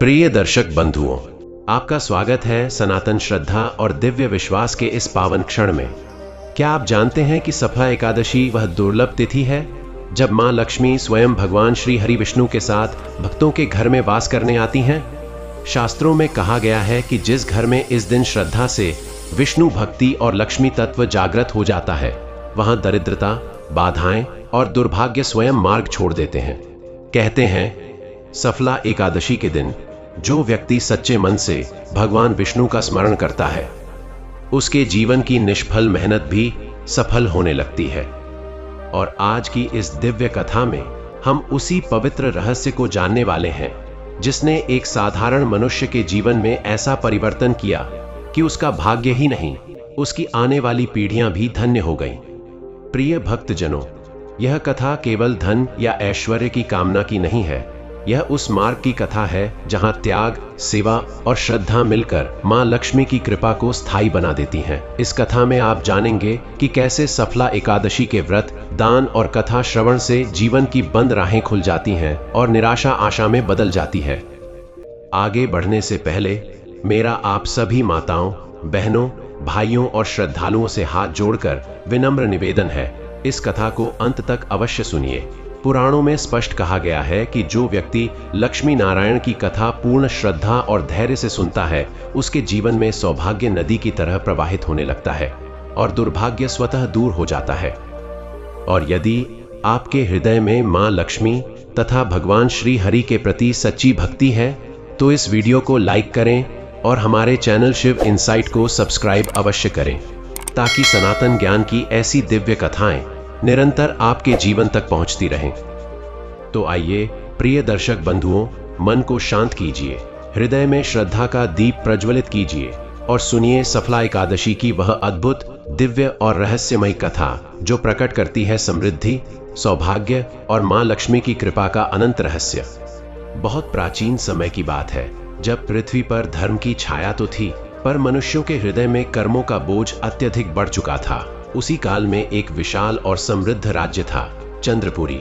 प्रिय दर्शक बंधुओं, आपका स्वागत है सनातन श्रद्धा और दिव्य विश्वास के इस पावन क्षण में। क्या आप जानते हैं कि सफला एकादशी वह दुर्लभ तिथि है जब मां लक्ष्मी स्वयं भगवान श्री हरि विष्णु के साथ भक्तों के घर में वास करने आती हैं। शास्त्रों में कहा गया है कि जिस घर में इस दिन श्रद्धा से विष्णु भक्ति और लक्ष्मी तत्व जागृत हो जाता है, वहां दरिद्रता, बाधाएं और दुर्भाग्य स्वयं मार्ग छोड़ देते हैं। कहते हैं, सफला एकादशी के दिन जो व्यक्ति सच्चे मन से भगवान विष्णु का स्मरण करता है, उसके जीवन की निष्फल मेहनत भी सफल होने लगती है। और आज की इस दिव्य कथा में हम उसी पवित्र रहस्य को जानने वाले हैं जिसने एक साधारण मनुष्य के जीवन में ऐसा परिवर्तन किया कि उसका भाग्य ही नहीं, उसकी आने वाली पीढ़ियां भी धन्य हो गईं। प्रिय भक्तजनों, यह कथा केवल धन या ऐश्वर्य की कामना की नहीं है। यह उस मार्ग की कथा है जहां त्याग, सेवा और श्रद्धा मिलकर मां लक्ष्मी की कृपा को स्थायी बना देती हैं। इस कथा में आप जानेंगे कि कैसे सफला एकादशी के व्रत, दान और कथा श्रवण से जीवन की बंद राहें खुल जाती हैं और निराशा आशा में बदल जाती है। आगे बढ़ने से पहले मेरा आप सभी माताओं, बहनों, भाइयों और श्रद्धालुओं से हाथ जोड़कर विनम्र निवेदन है, इस कथा को अंत तक अवश्य सुनिए। पुराणों में स्पष्ट कहा गया है कि जो व्यक्ति लक्ष्मी नारायण की कथा पूर्ण श्रद्धा और धैर्य से सुनता है, उसके जीवन में सौभाग्य नदी की तरह प्रवाहित होने लगता है और दुर्भाग्य स्वतः दूर हो जाता है। और यदि आपके हृदय में मां लक्ष्मी तथा भगवान श्री हरि के प्रति सच्ची भक्ति है, तो इस वीडियो को लाइक करें और हमारे चैनल शिव इनसाइट को सब्सक्राइब अवश्य करें, ताकि सनातन ज्ञान की ऐसी दिव्य कथाएं निरंतर आपके जीवन तक पहुंचती रहें। तो आइए प्रिय दर्शक बंधुओं, मन को शांत कीजिए, हृदय में श्रद्धा का दीप प्रज्वलित कीजिए और सुनिए सफला एकादशी की वह अद्भुत, दिव्य और रहस्यमयी कथा जो प्रकट करती है समृद्धि, सौभाग्य और मां लक्ष्मी की कृपा का अनंत रहस्य। बहुत प्राचीन समय की बात है, जब पृथ्वी पर धर्म की छाया तो थी, पर मनुष्यों के हृदय में कर्मों का बोझ अत्यधिक बढ़ चुका था। उसी काल में एक विशाल और समृद्ध राज्य था, चंद्रपुरी।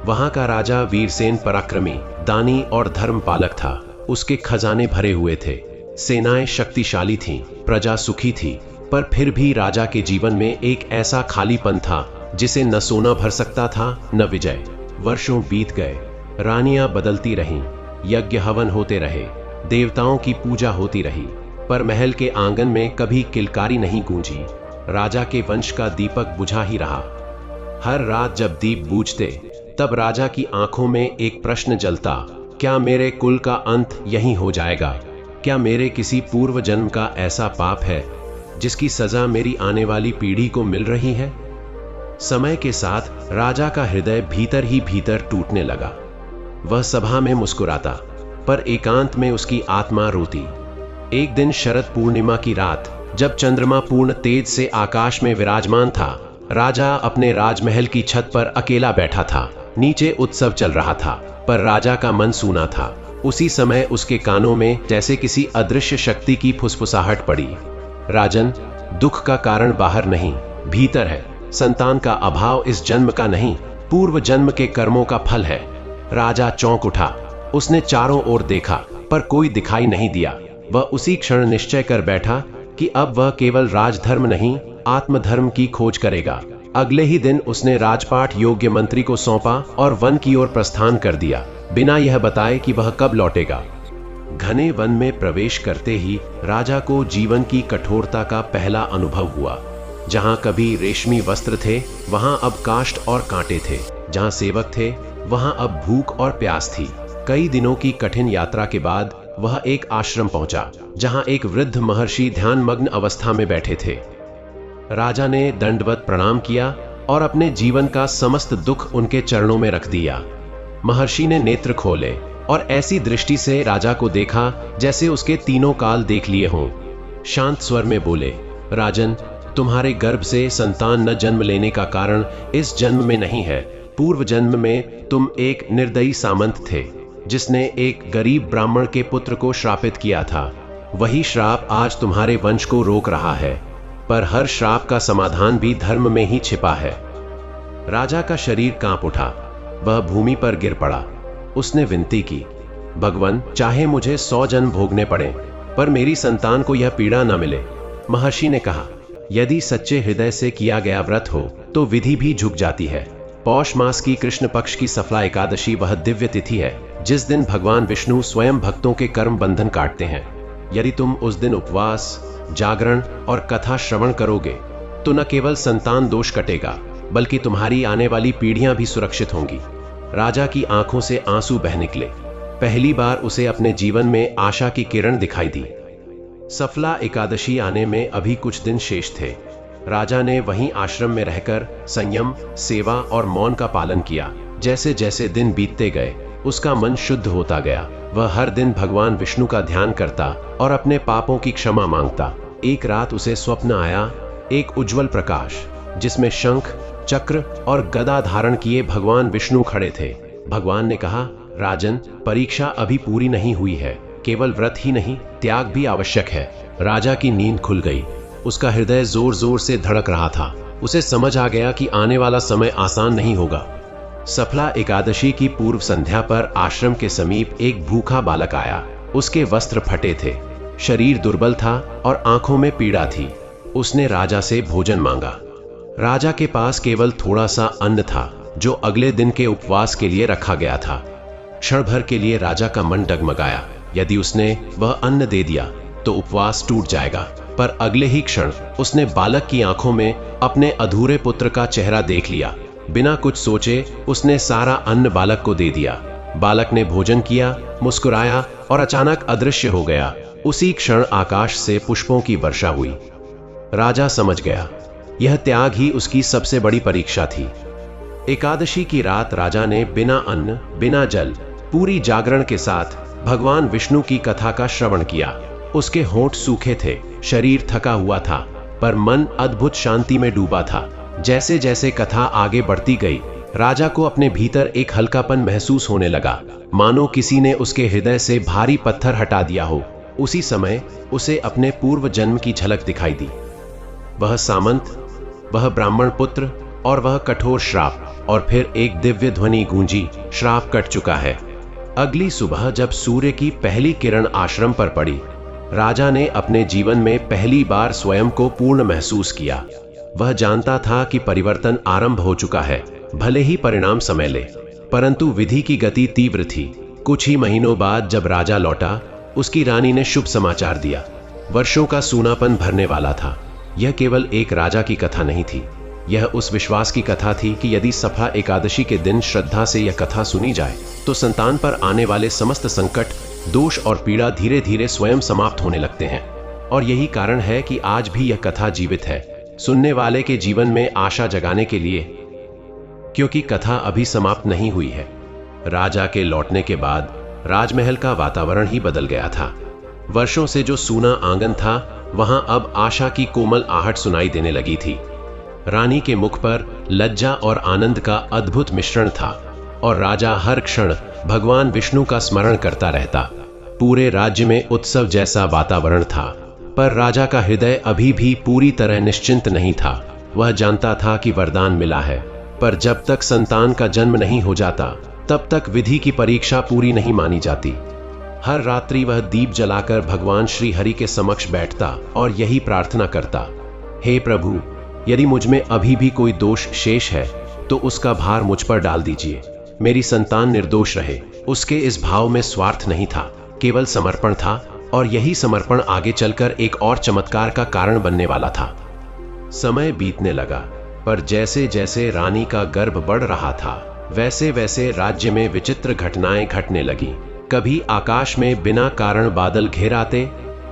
वहां का राजा वीरसेन पराक्रमी, दानी और धर्म पालक था। उसके खजाने भरे हुए थे, सेनाएं शक्तिशाली थीं, प्रजा सुखी थी, पर फिर भी राजा के जीवन में एक ऐसा खालीपन था जिसे न सोना भर सकता था, न विजय। वर्षों बीत गए, रानियां बदलती रहीं, यज्ञ हवन होते रहे, देवताओं की पूजा होती रही, पर महल के आंगन में कभी किलकारी नहीं गूंजी। राजा के वंश का दीपक बुझा ही रहा। हर रात जब दीप बूझते, तब राजा की आंखों में एक प्रश्न जलता, क्या मेरे कुल का अंत यहीं हो जाएगा? क्या मेरे किसी पूर्व जन्म का ऐसा पाप है जिसकी सजा मेरी आने वाली पीढ़ी को मिल रही है? समय के साथ राजा का हृदय भीतर ही भीतर टूटने लगा। वह सभा में मुस्कुराता, पर एकांत में उसकी आत्मा रोती। एक दिन शरद पूर्णिमा की रात, जब चंद्रमा पूर्ण तेज से आकाश में विराजमान था, राजा अपने राजमहल की छत पर अकेला बैठा था। नीचे उत्सव चल रहा था, पर राजा का मन सूना था। उसी समय उसके कानों में जैसे किसी अदृश्य शक्ति की फुसफुसाहट पड़ी। राजन, दुख का कारण बाहर नहीं, भीतर है। संतान का अभाव इस जन्म का नहीं, पूर्व जन्म के कर्मों का फल है। राजा चौंक उठा। उसने चारों ओर देखा, पर कोई दिखाई नहीं दिया। वह उसी क्षण निश्चय कर बैठा कि अब वह केवल राजधर्म नहीं, आत्मधर्म की खोज करेगा। अगले ही दिन उसने राजपाट योग्य मंत्री को सौंपा और वन की ओर प्रस्थान कर दिया, बिना यह बताए कि वह कब लौटेगा। घने वन में प्रवेश करते ही राजा को जीवन की कठोरता का पहला अनुभव हुआ। जहां कभी रेशमी वस्त्र थे, वहां अब काष्ठ और कांटे थे। जहां सेवक थे, वहां अब भूख और प्यास थी। कई दिनों की कठिन यात्रा के बाद वह एक आश्रम पहुंचा, जहां एक वृद्ध महर्षि ध्यानमग्न अवस्था में बैठे थे। राजा ने दंडवत प्रणाम किया और अपने जीवन का समस्त दुख उनके चरणों में रख दिया। महर्षि ने नेत्र खोले और ऐसी दृष्टि से राजा को देखा जैसे उसके तीनों काल देख लिए हों। शांत स्वर में बोले, राजन, तुम्हारे गर्भ से संतान न जन्म लेने का कारण इस जन्म में नहीं है। पूर्व जन्म में तुम एक निर्दयी सामंत थे, जिसने एक गरीब ब्राह्मण के पुत्र को श्रापित किया था। वही श्राप आज तुम्हारे वंश को रोक रहा है, पर हर श्राप का समाधान भी धर्म में ही छिपा है। राजा का शरीर कांप उठा। वह भूमि पर गिर पड़ा। उसने विनती की, भगवान, चाहे मुझे 100 जन्म भोगने पड़े पर मेरी संतान को यह पीड़ा न मिले। महर्षि ने कहा, यदि सच्चे हृदय से किया गया व्रत हो तो विधि भी झुक जाती है। पौष मास की कृष्ण पक्ष की सफला एकादशी वह दिव्य तिथि है जिस दिन भगवान विष्णु स्वयं भक्तों के कर्म बंधन काटते हैं। यदि तुम उस दिन उपवास, जागरण और कथा श्रवण करोगे तो न केवल संतान दोष कटेगा बल्कि तुम्हारी आने वाली पीढ़ियां भी सुरक्षित होंगी। राजा की आंखों से आंसू बह निकले। पहली बार उसे अपने जीवन में आशा की किरण दिखाई दी। सफला एकादशी आने में अभी कुछ दिन शेष थे। राजा ने वहीं आश्रम में रहकर संयम, सेवा और मौन का पालन किया। जैसे जैसे दिन बीतते गए उसका मन शुद्ध होता गया। वह हर दिन भगवान विष्णु का ध्यान करता और अपने पापों की क्षमा मांगता। एक रात उसे स्वप्न आया, एक उज्जवल प्रकाश जिसमें शंख, चक्र और गदा धारण किए भगवान विष्णु खड़े थे। भगवान ने कहा, राजन, परीक्षा अभी पूरी नहीं हुई है। केवल व्रत ही नहीं, त्याग भी आवश्यक है। राजा की नींद खुल गई। उसका हृदय जोर जोर से धड़क रहा था। उसे समझ आ गया कि आने वाला समय आसान नहीं होगा। सफला एकादशी की पूर्व संध्या पर आश्रम के समीप एक भूखा बालक आया। उसके वस्त्र फटे थे, शरीर दुर्बल था और आंखों में पीड़ा थी। उसने राजा से भोजन मांगा। राजा के पास केवल थोड़ा सा अन्न था जो अगले दिन के उपवास के लिए रखा गया था। क्षण भर के लिए राजा का मन डगमगाया। यदि उसने वह अन्न दे दिया तो उपवास टूट जाएगा। पर अगले ही क्षण उसने बालक की आंखों में अपने अधूरे पुत्र का चेहरा देख लिया। बिना कुछ सोचे उसने सारा अन्न बालक को दे दिया। बालक ने भोजन किया, मुस्कुराया और अचानक अदृश्य हो गया। उसी क्षण आकाश से पुष्पों की वर्षा हुई। राजा समझ गया, यह त्याग ही उसकी सबसे बड़ी परीक्षा थी। एकादशी की रात राजा ने बिना अन्न, बिना जल, पूरी जागरण के साथ भगवान विष्णु की कथा का श्रवण किया। उसके होंठ सूखे थे, शरीर थका हुआ था, पर मन अद्भुत शांति में डूबा था। जैसे जैसे कथा आगे बढ़ती गई, राजा को अपने भीतर एक हल्कापन महसूस होने लगा, मानो किसी ने उसके हृदय से भारी पत्थर हटा दिया हो। उसी समय उसे अपने पूर्व जन्म की झलक दिखाई दी। वह सामंत, वह ब्राह्मण पुत्र और वह कठोर श्राप। और फिर एक दिव्य ध्वनि गूंजी, श्राप कट चुका है। अगली सुबह जब सूर्य की पहली किरण आश्रम पर पड़ी, राजा ने अपने जीवन में पहली बार स्वयं को पूर्ण महसूस किया। वह जानता था कि परिवर्तन आरंभ हो चुका है, भले ही परिणाम समय ले। परंतु विधि की गति तीव्र थी। कुछ ही महीनों बाद जब राजा लौटा, उसकी रानी ने शुभ समाचार दिया। वर्षों का सूनापन भरने वाला था। यह केवल एक राजा की कथा नहीं थी, यह उस विश्वास की कथा थी कि यदि सफला एकादशी के दिन श्रद्धा से यह कथा सुनी जाए तो संतान पर आने वाले समस्त संकट, दोष और पीड़ा धीरे धीरे स्वयं समाप्त होने लगते हैं। और यही कारण है कि आज भी यह कथा जीवित है, सुनने वाले के जीवन में आशा जगाने के लिए, क्योंकि कथा अभी समाप्त नहीं हुई है। राजा के लौटने के बाद राजमहल का वातावरण ही बदल गया था। वर्षों से जो सूना आंगन था, वहां अब आशा की कोमल आहट सुनाई देने लगी थी। रानी के मुख पर लज्जा और आनंद का अद्भुत मिश्रण था और राजा हर क्षण भगवान विष्णु का स्मरण करता रहता। पूरे राज्य में उत्सव जैसा वातावरण था, पर राजा का हृदय अभी भी पूरी तरह निश्चिंत नहीं था। वह जानता था कि वरदान मिला है, पर जब तक संतान का जन्म नहीं हो जाता तब तक विधि की परीक्षा पूरी नहीं मानी जाती। हर रात्रि वह दीप जलाकर भगवान श्री हरि के समक्ष बैठता और यही प्रार्थना करता, हे प्रभु, यदि मुझ में अभी भी कोई दोष शेष है तो उसका भार मुझ पर डाल दीजिए। मेरी संतान निर्दोष रहे। उसके इस भाव में स्वार्थ नहीं था, केवल समर्पण था, और यही समर्पण आगे चलकर एक और चमत्कार का कारण बनने वाला था। समय बीतने लगा, पर जैसे जैसे रानी का गर्भ बढ़ रहा था, वैसे वैसे राज्य में विचित्र घटनाएं घटने लगी। कभी आकाश में बिना कारण बादल घेर आते,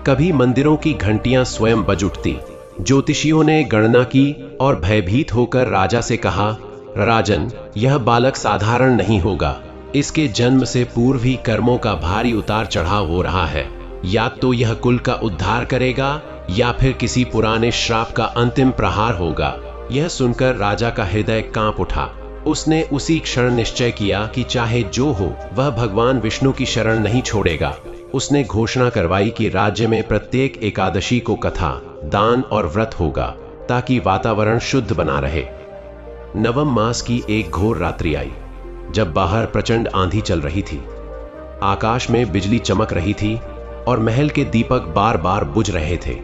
कभी मंदिरों की घंटियां स्वयं बज उठती। ज्योतिषियों ने गणना की और भयभीत होकर राजा से कहा, राजन, यह बालक साधारण नहीं होगा। इसके जन्म से पूर्व ही कर्मों का भारी उतार चढ़ाव हो रहा है। या तो यह कुल का उद्धार करेगा या फिर किसी पुराने श्राप का अंतिम प्रहार होगा। यह सुनकर राजा का हृदय कांप उठा। उसने उसी क्षण निश्चय किया कि चाहे जो हो, वह भगवान विष्णु की शरण नहीं छोड़ेगा। उसने घोषणा करवाई कि राज्य में प्रत्येक एकादशी को कथा, दान और व्रत होगा, ताकि वातावरण शुद्ध बना रहे। नवम मास की एक घोर रात्रि आई, जब बाहर प्रचंड आंधी चल रही थी। आकाश में बिजली चमक रही थी और महल के दीपक बार बार बुझ रहे थे।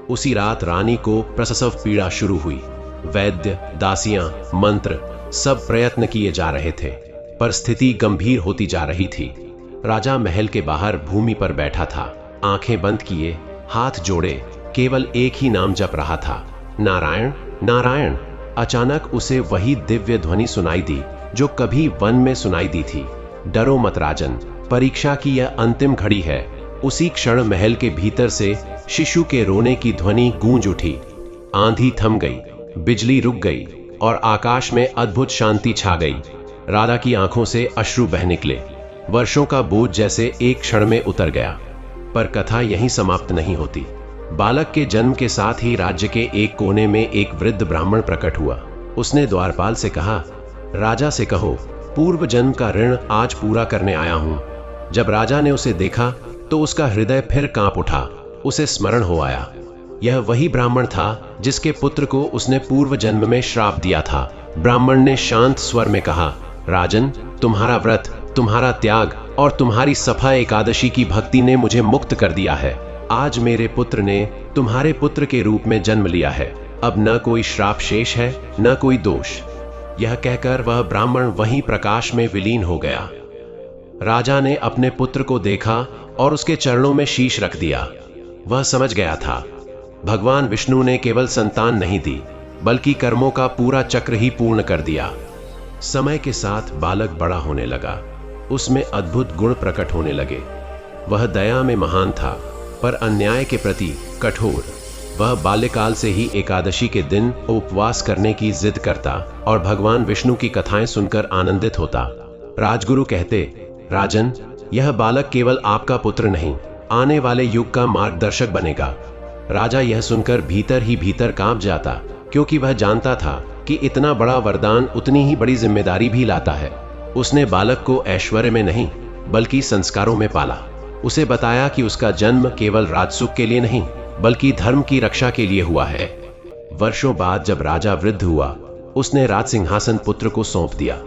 उसी रात रानी को प्रसव पीड़ा शुरू हुई। वैद्य, दासियां, मंत्र, सब प्रयत्न किए जा रहे थे, पर स्थिति गंभीर होती जा रही थी। राजा महल के बाहर भूमि पर बैठा था, आंखें बंद किए, हाथ जोड़े, केवल एक ही नाम जप रहा था, नारायण नारायण। अचानक उसे वही दिव्य ध्वनि सुनाई दी जो कभी वन में सुनाई दी थी, डरो मत राजन, परीक्षा की यह अंतिम घड़ी है। उसी क्षण महल के भीतर से शिशु के रोने की ध्वनि गूंज उठी। आंधी थम गई, बिजली रुक गई और आकाश में अद्भुत शांति छा गई। राधा की आंखों से अश्रु बह निकले। वर्षों का बोझ जैसे एक क्षण में उतर गया। पर कथा यहीं समाप्त नहीं होती। बालक के जन्म के साथ ही राज्य के एक कोने में एक वृद्ध ब्राह्मण प्रकट हुआ। उसने द्वारपाल से कहा, राजा से कहो, पूर्व जन्म का ऋण आज पूरा करने आया हूं। जब राजा ने उसे देखा तो उसका हृदय फिर कांप उठा। उसे स्मरण हो आया, यह वही ब्राह्मण था जिसके पुत्र को उसने पूर्व जन्म में श्राप दिया था। ब्राह्मण ने शांत स्वर में कहा, राजन, तुम्हारा व्रत, तुम्हारा त्याग और तुम्हारी सफा एकादशी की भक्ति ने मुझे मुक्त कर दिया है। आज मेरे पुत्र ने तुम्हारे पुत्र के रूप में जन्म लिया है। अब न कोई श्राप शेष है, न कोई दोष। यह कहकर वह ब्राह्मण वहीं प्रकाश में विलीन हो गया। राजा ने अपने पुत्र को देखा और उसके चरणों में शीश रख दिया। वह समझ गया था, भगवान विष्णु ने केवल संतान नहीं दी, बल्कि कर्मों का पूरा चक्र ही पूर्ण कर दिया। समय के साथ बालक बड़ा होने लगा। उसमें अद्भुत गुण प्रकट होने लगे। वह दया में महान था, पर अन्याय के प्रति कठोर। वह बाल्यकाल से ही एकादशी के दिन उपवास करने की जिद करता और भगवान विष्णु की कथाएं सुनकर आनंदित होता। राजगुरु कहते, राजन, यह बालक केवल आपका पुत्र नहीं, आने वाले युग का मार्गदर्शक बनेगा। राजा यह सुनकर भीतर ही भीतर कांप जाता, क्योंकि वह जानता था कि इतना बड़ा वरदान उतनी ही बड़ी जिम्मेदारी भी लाता है। उसने बालक को ऐश्वर्य में नहीं, बल्कि संस्कारों में पाला। उसे बताया कि उसका जन्म केवल राजसुख के लिए नहीं, बल्कि धर्म की रक्षा के लिए हुआ है। वर्षों बाद जब राजा वृद्ध हुआ, उसने राज सिंहासन पुत्र को सौंप दिया।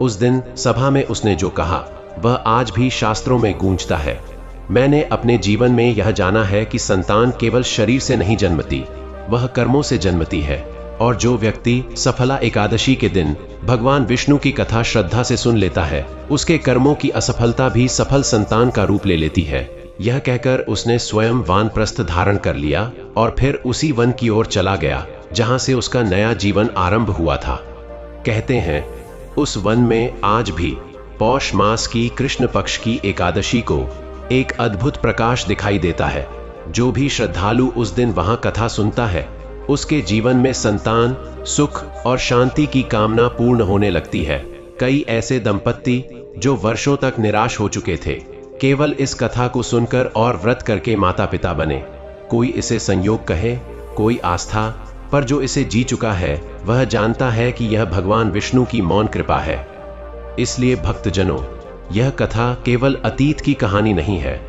उस दिन सभा में उसने जो कहा वह आज भी शास्त्रों में गूंजता है। मैंने अपने जीवन में यह जाना है कि संतान केवल शरीर से नहीं जन्मती, वह कर्मों से जन्मती है। और जो व्यक्ति सफला एकादशी के दिन भगवान विष्णु की कथा श्रद्धा से सुन लेता है, उसके कर्मों की असफलता भी सफल संतान का रूप ले लेती है। यह कहकर उसने स्वयं वानप्रस्थ धारण कर लिया और फिर उसी वन की ओर चला गया जहां से उसका नया जीवन आरंभ हुआ था। कहते हैं, उस वन में आज भी पौष मास की कृष्ण पक्ष की एकादशी को एक अद्भुत प्रकाश दिखाई देता है। जो भी श्रद्धालु उस दिन वहां कथा सुनता है, उसके जीवन में संतान, सुख और शांति की कामना पूर्ण होने लगती है। कई ऐसे दंपत्ति जो वर्षों तक निराश हो चुके थे, केवल इस कथा को सुनकर और व्रत करके माता पिता बने। कोई इसे संयोग कहे, कोई आस्था, पर जो इसे जी चुका है वह जानता है कि यह भगवान विष्णु की मौन कृपा है। इसलिए भक्तजनों, यह कथा केवल अतीत की कहानी नहीं है,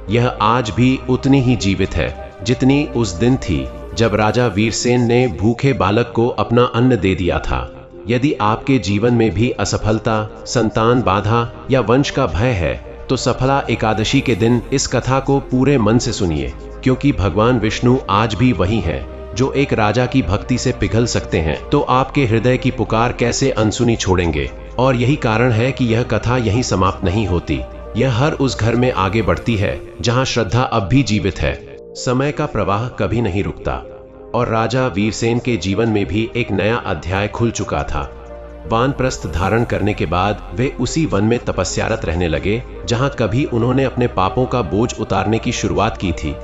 यह आज भी उतनी ही जीवित है जितनी उस दिन थी जब राजा वीरसेन ने भूखे बालक को अपना अन्न दे दिया था। यदि आपके जीवन में भी असफलता, संतान बाधा या वंश का भय है, तो सफला एकादशी के दिन इस कथा को पूरे मन से सुनिए, क्योंकि भगवान विष्णु आज भी वही हैं जो एक राजा की भक्ति से पिघल सकते हैं तो आपके हृदय की पुकार कैसे अनसुनी छोड़ेंगे। और यही कारण है कि यह कथा यहीं समाप्त नहीं होती, यह हर उस घर में आगे बढ़ती है जहां श्रद्धा अब भी जीवित है। समय का प्रवाह कभी नहीं रुकता और राजा वीरसेन के जीवन में भी एक नया अध्याय खुल चुका था। वानप्रस्थ धारण करने के बाद वे उसी वन में तपस्यारत रहने लगे जहां कभी उन्होंने अपने पापों का बोझ उतारने की शुरुआत की थी।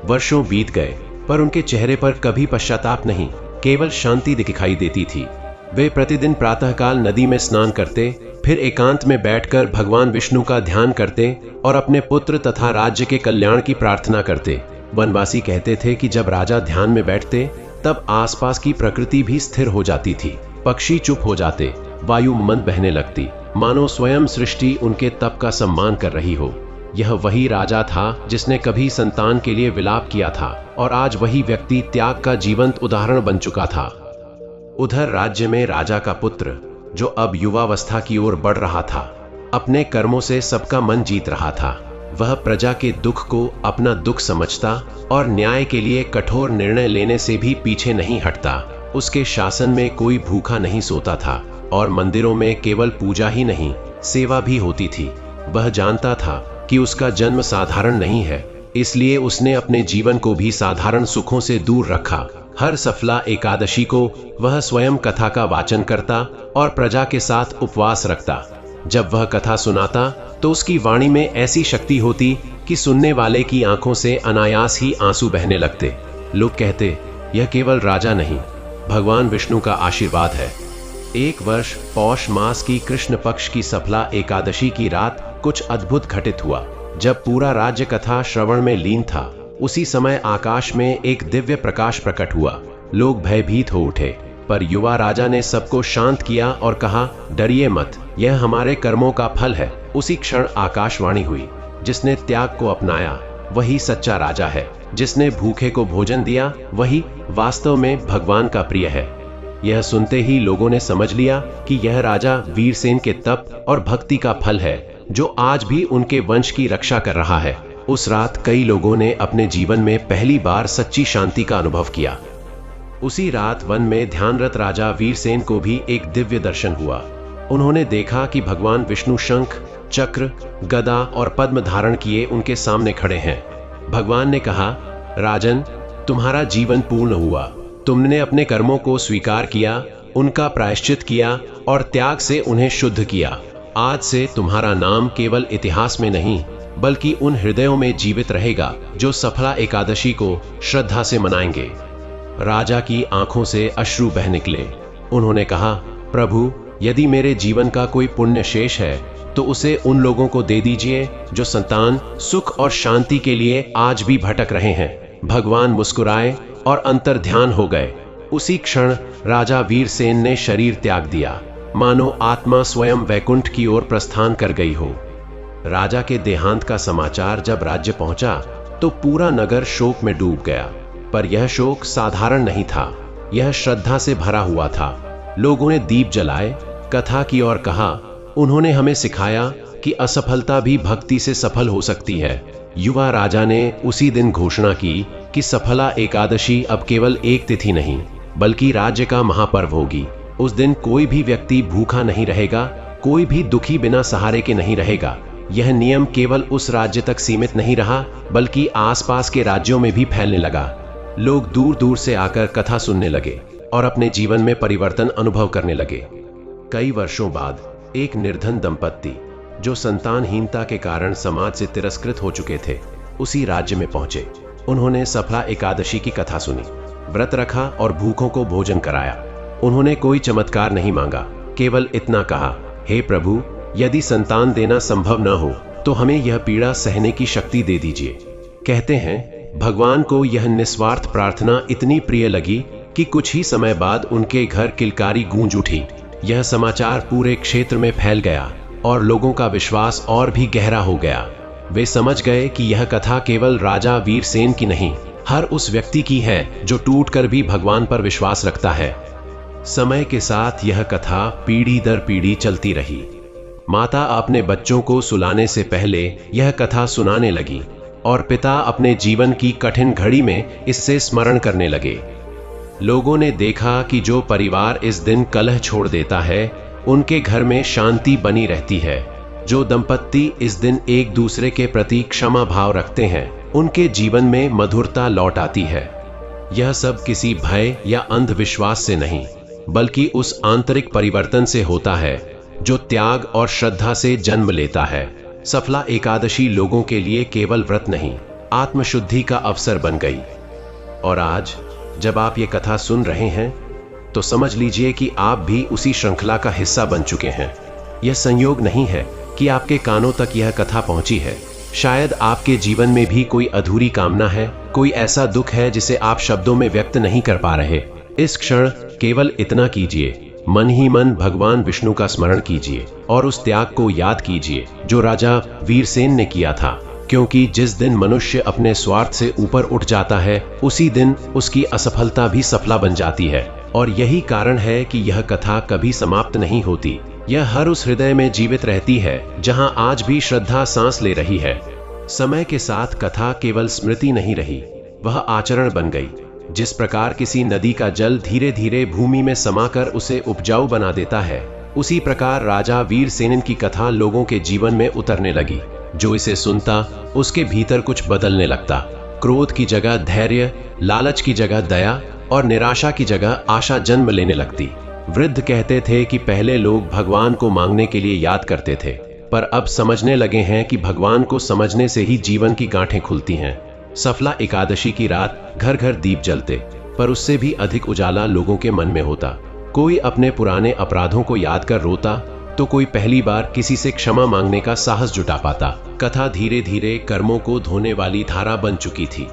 वर्षों बीत गए, पर उनके चेहरे पर कभी पश्चाताप नहीं, केवल शांति दिखाई देती थी। वे प्रतिदिन प्रातःकाल नदी में स्नान करते, फिर एकांत में बैठकर भगवान विष्णु का ध्यान करते और अपने पुत्र तथा राज्य के कल्याण की प्रार्थना करते। वनवासी कहते थे कि जब राजा ध्यान में बैठते तब आसपास की प्रकृति भी स्थिर हो जाती थी, पक्षी चुप हो जाते, वायु मंद बहने लगती, मानो स्वयं सृष्टि उनके तप का सम्मान कर रही हो। यह वही राजा था जिसने कभी संतान के लिए विलाप किया था और आज वही व्यक्ति त्याग का जीवंत उदाहरण बन चुका था। उधर राज्य में राजा का पुत्र, जो अब युवावस्था की ओर बढ़ रहा था, अपने कर्मों से सबका मन जीत रहा था। वह प्रजा के दुख को अपना दुख समझता और न्याय के लिए कठोर निर्णय लेने से भी पीछे नहीं हटता। उसके शासन में कोई भूखा नहीं सोता था और मंदिरों में केवल पूजा ही नहीं, सेवा भी होती थी। वह जानता था कि उसका जन्म साधारण नहीं है, इसलिए उसने अपने जीवन को भी साधारण सुखों से दूर रखा। हर सफला एकादशी को वह स्वयं कथा का वाचन करता और प्रजा के साथ उपवास रखता। जब वह कथा सुनाता तो उसकी वाणी में ऐसी शक्ति होती कि सुनने वाले की आंखों से अनायास ही आंसू बहने लगते। लोग कहते, यह केवल राजा नहीं, भगवान विष्णु का आशीर्वाद है। एक वर्ष पौष मास की कृष्ण पक्ष की सफला एकादशी की रात कुछ अद्भुत घटित हुआ। जब पूरा राज्य कथा श्रवण में लीन था, उसी समय आकाश में एक दिव्य प्रकाश प्रकट हुआ। लोग भयभीत हो उठे, पर युवा राजा ने सबको शांत किया और कहा, डरिए मत, यह हमारे कर्मों का फल है। उसी क्षण आकाशवाणी हुई, जिसने त्याग को अपनाया वही सच्चा राजा है। जिसने भूखे को भोजन दिया वही वास्तव में भगवान का प्रिय है। यह सुनते ही लोगों ने समझ लिया कि यह राजा वीरसेन के तप और भक्ति का फल है, जो आज भी उनके वंश की रक्षा कर रहा है। उस रात कई लोगों ने अपने जीवन में पहली बार सच्ची शांति का अनुभव किया। उसी रात वन में ध्यानरत राजा वीरसेन को भी एक दिव्य दर्शन हुआ। उन्होंने देखा कि भगवान विष्णु शंख, चक्र, गदा और पद्म धारण किए उनके सामने खड़े हैं। भगवान ने कहा, राजन, तुम्हारा जीवन पूर्ण हुआ। तुमने अपने कर्मों को स्वीकार किया, उनका प्रायश्चित किया और त्याग से उन्हें शुद्ध किया। आज से तुम्हारा नाम केवल इतिहास में नहीं, बल्कि उन हृदयों में जीवित रहेगा जो सफला एकादशी को श्रद्धा से मनाएंगे। राजा की आंखों से अश्रु बह निकले। उन्होंने कहा, प्रभु, यदि मेरे जीवन का कोई पुण्य शेष है तो उसे उन लोगों को दे दीजिए जो संतान, सुख और शांति के लिए आज भी भटक रहे हैं। भगवान मुस्कुराए और अंतर्ध्यान हो गए। उसी क्षण राजा वीरसेन ने शरीर त्याग दिया, मानो आत्मा स्वयं वैकुंठ की ओर प्रस्थान कर गई हो। राजा के देहांत का समाचार जब राज्य पहुंचा तो पूरा नगर शोक में डूब गया। पर यह शोक साधारण नहीं था, यह श्रद्धा से भरा हुआ था। लोगों ने दीप जलाए, कथा की और कहा, उन्होंने हमें सिखाया कि असफलता भी भक्ति से सफल हो सकती है। युवा राजा ने उसी दिन घोषणा की कि सफला एकादशी अब केवल एक तिथि नहीं, बल्कि राज्य का महापर्व होगी। उस दिन कोई भी व्यक्ति भूखा नहीं रहेगा, कोई भी दुखी बिना सहारे के नहीं रहेगा। यह नियम केवल उस राज्य तक सीमित नहीं रहा, बल्कि आसपास के राज्यों में भी फैलने लगा। लोग दूर दूर से आकर कथा सुनने लगे और अपने जीवन में परिवर्तन अनुभव करने लगे। कई वर्षों बाद एक निर्धन दंपत्ति, जो संतानहीनता के कारण समाज से तिरस्कृत हो चुके थे, उसी राज्य में पहुंचे। उन्होंने सफला एकादशी की कथा सुनी, व्रत रखा और भूखों को भोजन कराया। उन्होंने कोई चमत्कार नहीं मांगा, केवल इतना कहा, हे प्रभु, यदि संतान देना संभव न हो तो हमें यह पीड़ा सहने की शक्ति दे दीजिए। कहते हैं, भगवान को यह निस्वार्थ प्रार्थना इतनी प्रिय लगी कि कुछ ही समय बाद उनके घर किलकारी गूंज उठी। यह समाचार पूरे क्षेत्र में फैल गया और लोगों का विश्वास और भी गहरा हो गया। वे समझ गए कि यह कथा केवल राजा वीरसेन की नहीं, हर उस व्यक्ति की है जो टूटकर भी भगवान पर विश्वास रखता है। समय के साथ यह कथा पीढ़ी दर पीढ़ी चलती रही। माता अपने बच्चों को सुलाने से पहले यह कथा सुनाने लगी और पिता अपने जीवन की कठिन घड़ी में इससे स्मरण करने लगे। लोगों ने देखा कि जो परिवार इस दिन कलह छोड़ देता है, उनके घर में शांति बनी रहती है। जो दंपत्ति इस दिन एक दूसरे के प्रति क्षमा भाव रखते हैं, उनके जीवन में मधुरता लौट आती है। यह सब किसी भय या अंधविश्वास से नहीं, बल्कि उस आंतरिक परिवर्तन से होता है जो त्याग और श्रद्धा से जन्म लेता है। सफला एकादशी लोगों के लिए केवल व्रत नहीं, आत्मशुद्धि का अवसर बन गई। और आज जब आप ये कथा सुन रहे हैं तो समझ लीजिए कि आप भी उसी श्रृंखला का हिस्सा बन चुके हैं। यह संयोग नहीं है कि आपके कानों तक यह कथा पहुंची है। शायद आपके जीवन में भी कोई अधूरी कामना है, कोई ऐसा दुख है जिसे आप शब्दों में व्यक्त नहीं कर पा रहे। इस क्षण केवल इतना कीजिए, मन ही मन भगवान विष्णु का स्मरण कीजिए और उस त्याग को याद कीजिए जो राजा वीरसेन ने किया था। क्योंकि जिस दिन मनुष्य अपने स्वार्थ से ऊपर उठ जाता है, उसी दिन उसकी असफलता भी सफला बन जाती है। और यही कारण है कि यह कथा कभी समाप्त नहीं होती, यह हर उस हृदय में जीवित रहती है जहां आज भी श्रद्धा सांस ले रही है। समय के साथ कथा केवल स्मृति नहीं रही, वह आचरण बन गई। जिस प्रकार किसी नदी का जल धीरे धीरे भूमि में समाकर उसे उपजाऊ बना देता है, उसी प्रकार राजा वीरसेन की कथा लोगों के जीवन में उतरने लगी। जो इसे सुनता उसके भीतर कुछ बदलने लगता। क्रोध की जगह धैर्य, लालच की जगह दया और निराशा की जगह आशा जन्म लेने लगती। वृद्ध कहते थे कि पहले लोग भगवान को मांगने के लिए याद करते थे, पर अब समझने लगे हैं कि भगवान को समझने से ही जीवन की गांठें खुलती हैं। सफला एकादशी की रात घर घर दीप जलते, पर उससे भी अधिक उजाला लोगों के मन में होता। कोई अपने पुराने अपराधों को याद कर रोता, तो कोई पहली बार किसी से क्षमा मांगने का साहस जुटा पाता। कथा धीरे धीरे कर्मों को धोने वाली धारा बन चुकी थी।